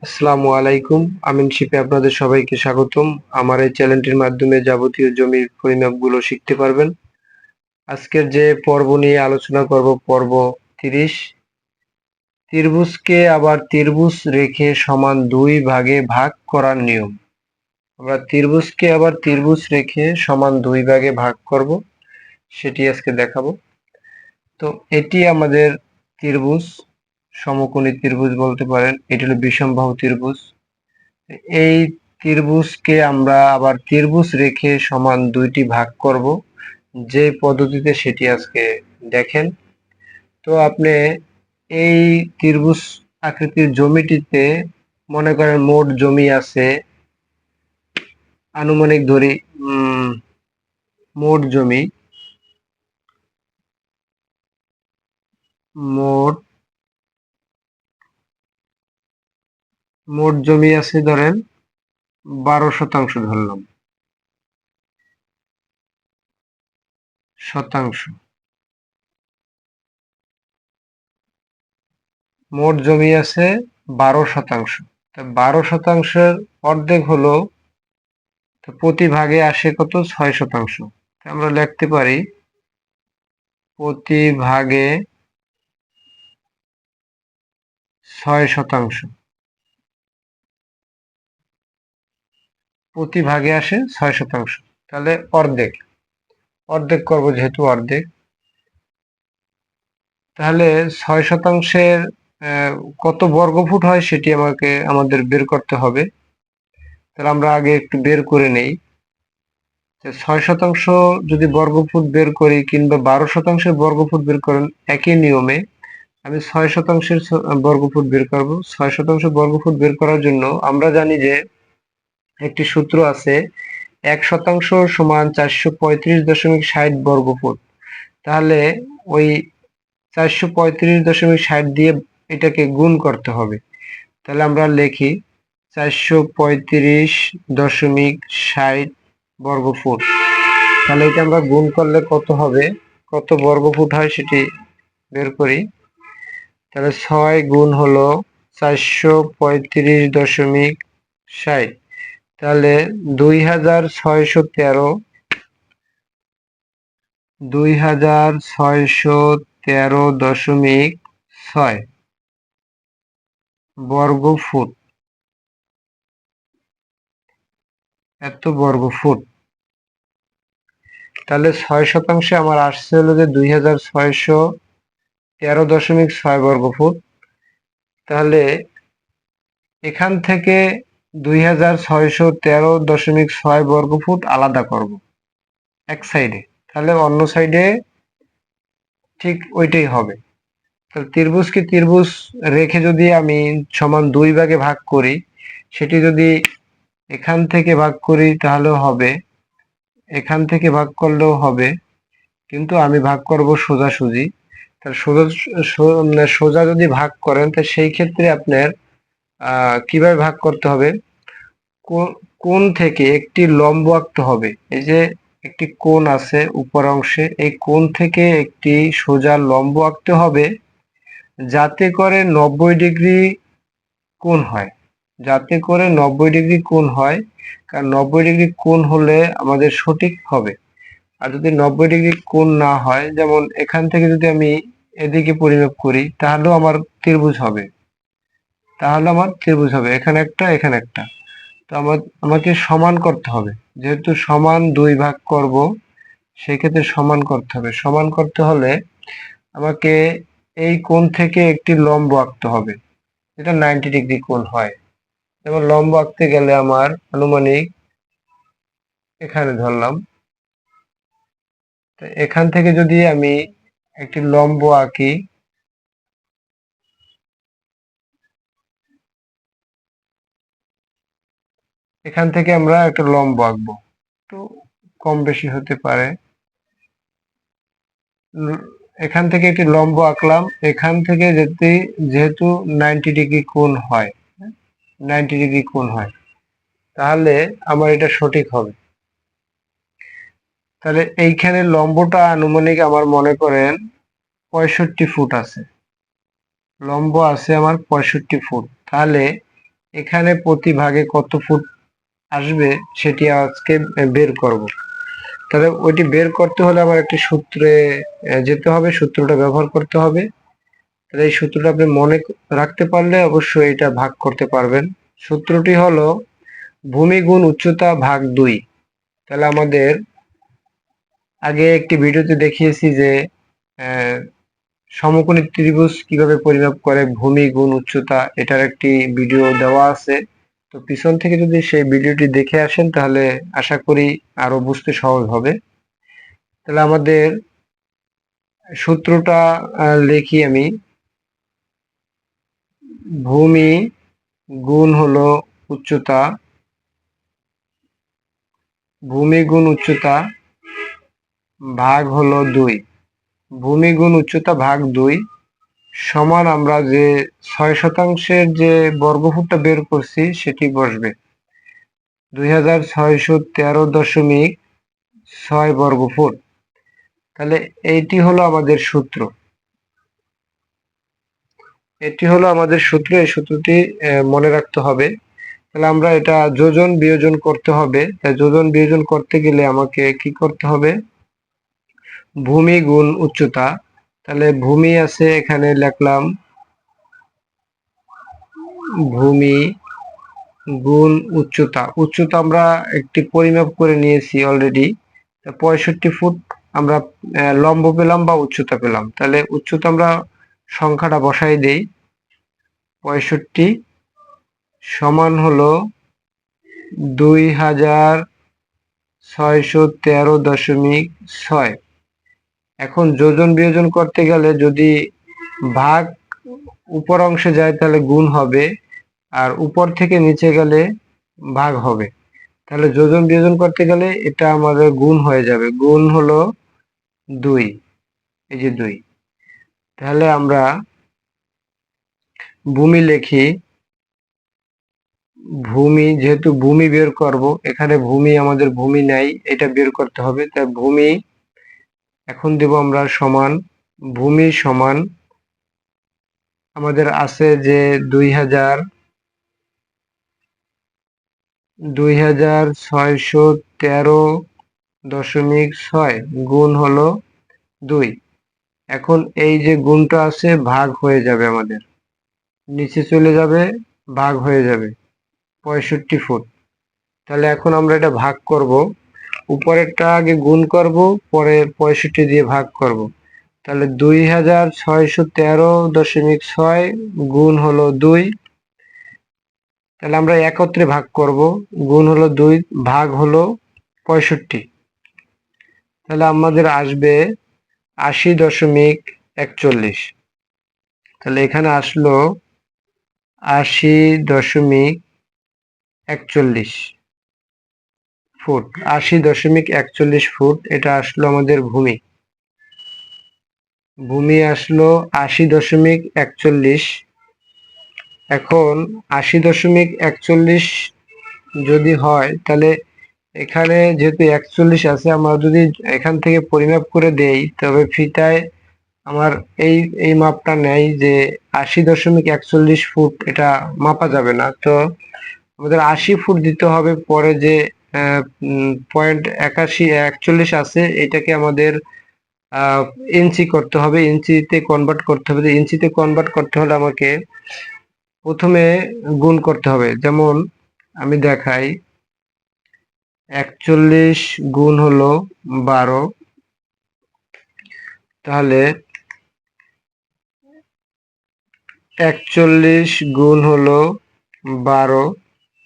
আসসালামু আলাইকুম। আমিন শিপে আপনাদের সবাইকে স্বাগতম। আমার এই চ্যানেলটির মাধ্যমে যাবতীয় জমির পরিমাপগুলো শিখতে পারবেন। আজকের যে পর্ব নিয়ে আলোচনা করব, পর্ব 30। ত্রিভুজকে আবার ত্রিভুজ রেখে সমান দুই ভাগে ভাগ করার নিয়ম। আমরা ত্রিভুজকে আবার ত্রিভুজ রেখে সমান দুই ভাগে ভাগ করব, সেটি আজকে দেখাবো। তো এটি আমাদের ত্রিভুজ, সমকোণী ত্রিভুজ বলতে পারেন। এটি হলো বিষমবাহু ত্রিভুজ। এই ত্রিভুজকে আমরা আবার ত্রিভুজ রেখে সমান দুইটি ভাগ করব, যে পদ্ধতিতে সেটি আজকে দেখেন। তো আপনি এই ত্রিভুজ আকৃতির জমিটিতে মনে করেন মোট জমি আছে, আনুমানিক ধরি মোট জমি মোট মোট জমি আছে ধরেন 12% ধরলাম, শতাংশ। মোট জমি আছে 12%। 12%-এর অর্ধেক হলো, তো প্রতি ভাগে আসে কত? 6%। আমরা লিখতে পারি প্রতি ভাগে 6%। প্রতি ভাগে আসে 6%, তাহলে অর্ধেক। অর্ধেক করব যেহেতু অর্ধেক, তাহলে 6%-এর কত বর্গফুট হয় সেটি আমাদের বের করতে হবে। তাহলে আমরা আগে একটু বের করে নেই। 6% যদি বর্গফুট বের করি কিংবা 12%-এর বর্গফুট বের করেন, একই নিয়মে আমি 6%-এর বর্গফুট বের করব। 6% বর্গফুট বের করার জন্য আমরা জানি যে একটি সূত্র আছে, 1% সমান 435.60 বর্গফুট। তাহলে ওই 435.60 দিয়ে এটাকে গুণ করতে হবে। তাহলে আমরা লিখি 435.60 বর্গফুট। তাহলে এটা আমরা গুণ করলে কত হবে, কত বর্গফুট হয় সেটি বের করি। তাহলে 6 গুণ হলো 435.60, তাহলে 2613.6 বর্গফুট, এত বর্গফুট। তাহলে 6%-এ আমার আসছে হলো যে 2613.6 বর্গফুট। তাহলে এখান থেকে 2613.6 বর্গফুট আলাদা করব এক সাইডে, তাহলে অন্য সাইডে ঠিক ওইটাই হবে। তাহলে ত্রিভুজকে ত্রিভুজ রেখে যদি আমি সমান দুই ভাগে ভাগ করি, সেটি যদি এখান থেকে ভাগ করি তাহলেও হবে, এখান থেকে ভাগ করলেও হবে, কিন্তু আমি ভাগ করব সোজাসুজি। তাহলে সোজা যদি ভাগ করেন, তো সেই ক্ষেত্রে আপনার কিভাবে ভাগ করতে হবে? কোণ থেকে একটি লম্ব আঁকতে হবে। এই যে একটি কোণ আছে উপর অংশে, এই কোণ থেকে একটি সোজা লম্ব আঁকতে হবে, যাতে করে 90 ডিগ্রি কোণ হয়। যাতে করে 90 ডিগ্রি কোণ হয়, কারণ 90 ডিগ্রি কোণ হলে আমাদের সঠিক হবে। আর যদি 90 ডিগ্রি কোণ না হয়, যেমন এখান থেকে যদি আমি এদিকে পরিমাপ করি, তাহলেও আমার ত্রিভুজ হবে। এখানে একটা, এখানে একটা। তো আমাকে সমান করতে হবে, যেহেতু সমান দুই ভাগ করব, সেক্ষেত্রে সমান করতে হবে। সমান করতে হলে আমাকে এই কোণ থেকে একটি লম্ব আঁকতে হবে, এটা 90 ডিগ্রি কোণ হয়। যেমন লম্ব আঁকতে গেলে আমার আনুমানিক এখানে ধরলাম, তো এখান থেকে যদি আমি একটি লম্ব আঁকি, এখান থেকে আমরা একটা লম্ব আঁকবো, তো কম বেশি হতে পারে। এখান থেকে একটি লম্ব আঁকলাম, এখান থেকে যেহেতু 90 ডিগ্রি কোণ হয়, 90 ডিগ্রি কোণ হয়, তাহলে আমার এটা সঠিক হবে। তাহলে এইখানে লম্বটা আনুমানিক আমার মনে করেন 65 ফুট আছে, লম্ব আছে আমার 65 ফুট। তাহলে এখানে প্রতি ভাগে কত ফুট আসবে সেটি আজকে বের করব। তাহলে ওইটি বের করতে হলে আমার একটি সূত্রে যেতে হবে, সূত্রটা ব্যবহার করতে হবে। তাহলে এই সূত্রটা আপনি মনে রাখতে পারলে অবশ্যই এটা ভাগ করতে পারবেন। সূত্রটি হলো ভূমি গুণ উচ্চতা ভাগ 2। তাহলে আমাদের আগে একটি ভিডিওতে দেখিয়েছি যে সমকোণী ত্রিভুজ কিভাবে পরিমাপ করে ভূমি গুণ উচ্চতা, এটার একটি ভিডিও দেওয়া আছে। তো পিছন থেকে যদি সেই ভিডিওটি দেখে আসেন তাহলে আশা করি আরো বুঝতে সহজ হবে। তাহলে আমাদের সূত্রটা লিখি আমি। ভূমি গুণ হলো উচ্চতা, ভূমি গুণ উচ্চতা ভাগ হলো 2। ভূমি গুণ উচ্চতা ভাগ 2 সমান আমরা যে 6% যে বর্গফুটটা বের করছি সেটি বসবে 2613.6 বর্গফুট। তাহলে এইটি হলো আমাদের সূত্র, এটি হলো আমাদের সূত্র। এই সূত্রটি মনে রাখতে হবে। তাহলে আমরা এটা যোজন বিয়োজন করতে হবে। তাই যোজন বিয়োজন করতে গেলে আমাকে কি করতে হবে? ভূমি গুণ উচ্চতা। তাহলে ভূমি আছে, এখানে লিখলাম ভূমি গুণ উচ্চতা। উচ্চতা আমরা একটি পরিমাপ করে নিয়েছি অলরেডি, 65 ফুট আমরা লম্ব পেলাম বা উচ্চতা পেলাম। তাহলে উচ্চতা আমরা সংখ্যাটা বসাই দেই, 65 সমান হলো 2613.6। এখন যোজন বিয়োজন করতে গেলে যদি ভাগ উপর অংশে যায় তাহলে গুণ হবে, আর উপর থেকে নিচে গেলে ভাগ হবে। তাহলে যোজন বিয়োজন করতে গেলে এটা আমাদের গুণ হয়ে যাবে, গুণ হলো 2, এই যে 2। তাহলে আমরা ভূমি লিখি, ভূমি যেহেতু ভূমি বের করব, এখানে ভূমি আমাদের ভূমি নাই, এটা বের করতে হবে। তাই ভূমি এখন দেব আমরা সমান, ভূমি সমান আমাদের আছে যে 2613.6 গুণ হলো 2। এখন এই যে গুণটা আছে ভাগ হয়ে যাবে, আমাদের নিচে চলে যাবে, ভাগ হয়ে যাবে 65 ফুট। তাহলে এখন আমরা এটা ভাগ করব, উপরেরটা আগে গুণ করব, পরে 65 দিয়ে ভাগ করব। তাহলে 2613.6 গুণ হলো 2। তাহলে আমরা একত্রে ভাগ করব, গুণ হলো 2 ভাগ হলো 65। তাহলে আমাদের আসবে 80.41। তাহলে এখানে আসলো 80.41 ফুট, 80.41 ফুট। এটা আসলো আমাদের ভূমি, ভূমি আসলো 80.41। এখন 80.41 যদি হয় তাহলে এখানে যেহেতু 41 আছে, আমরা যদি এখান থেকে পরিমাপ করে দেই তবে ফিতায় আমার এই এই মাপটা নেই যে 80.41 ফুট, এটা মাপা যাবে না। তো আমাদের 80 ফুট দিতে হবে। পরে যে 0.81 আছে এটাকে আমাদের ইঞ্চি করতে হবে, ইঞ্চিতে কনভার্ট করতে হবে। ইঞ্চিতে কনভার্ট করতে হলে আমাকে প্রথমে গুণ করতে হবে। যেমন আমি দেখাই, 41 গুণ হলো 12। তাহলে 41 গুণ হলো 12,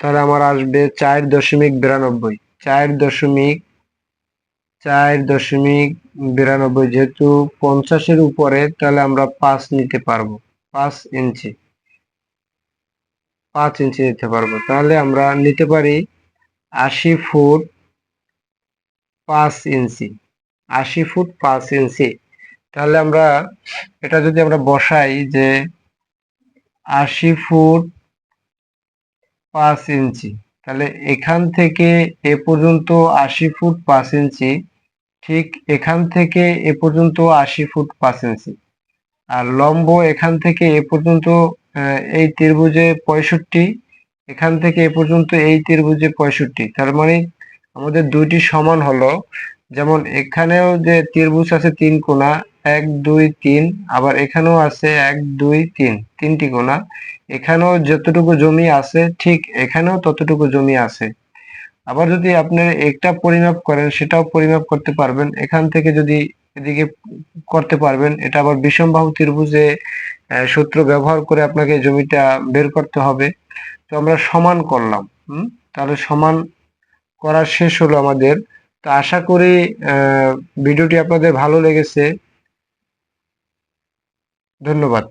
তাহলে আমার আসবে 4.92। 4.92, যেহেতু 50-এর উপরে তাহলে আমরা 5 নিতে পারবো, 5 ইঞ্চি, 5 ইঞ্চি নিতে পারবো। তাহলে আমরা নিতে পারি 80 ফুট 5 ইঞ্চি, 80 ফুট 5 ইঞ্চি। তাহলে আমরা এটা যদি আমরা বসাই যে 80 ফুট 5 ইঞ্চি, তাহলে এখান থেকে এ পর্যন্ত 80 ফুট 5 ইঞ্চি, ঠিক এখান থেকে এ পর্যন্ত 80 ফুট 5 ইঞ্চি। আর লম্ব এখান থেকে এ পর্যন্ত এই ত্রিভুজে 65, এখান থেকে এ পর্যন্ত এই ত্রিভুজে 65, তার মানে আমাদের দুইটি সমান হলো। যেমন এখানেও যে ত্রিভুজ আছে 3 কোণা, 1 2 3, আবার এখানেও আছে 1 2 3, তিনটি কোণা। এখানেও যতটুকু জমি আছে ঠিক এখানেও ততটুকু জমি আছে। আবার যদি আপনি একটা পরিমাপ করেন সেটাও পরিমাপ করতে পারবেন। এখান থেকে যদি এদিকে করতে পারবেন। এটা আবার বিষমবাহু ত্রিভুজে সূত্র ব্যবহার করে আপনাকে জমিটা বের করতে হবে। তো আমরা সমান করলাম। তাহলে সমান করা শেষ হলো আমাদের। তো আশা করি ভিডিওটি আপনাদের ভালো লেগেছে। ধন্যবাদ।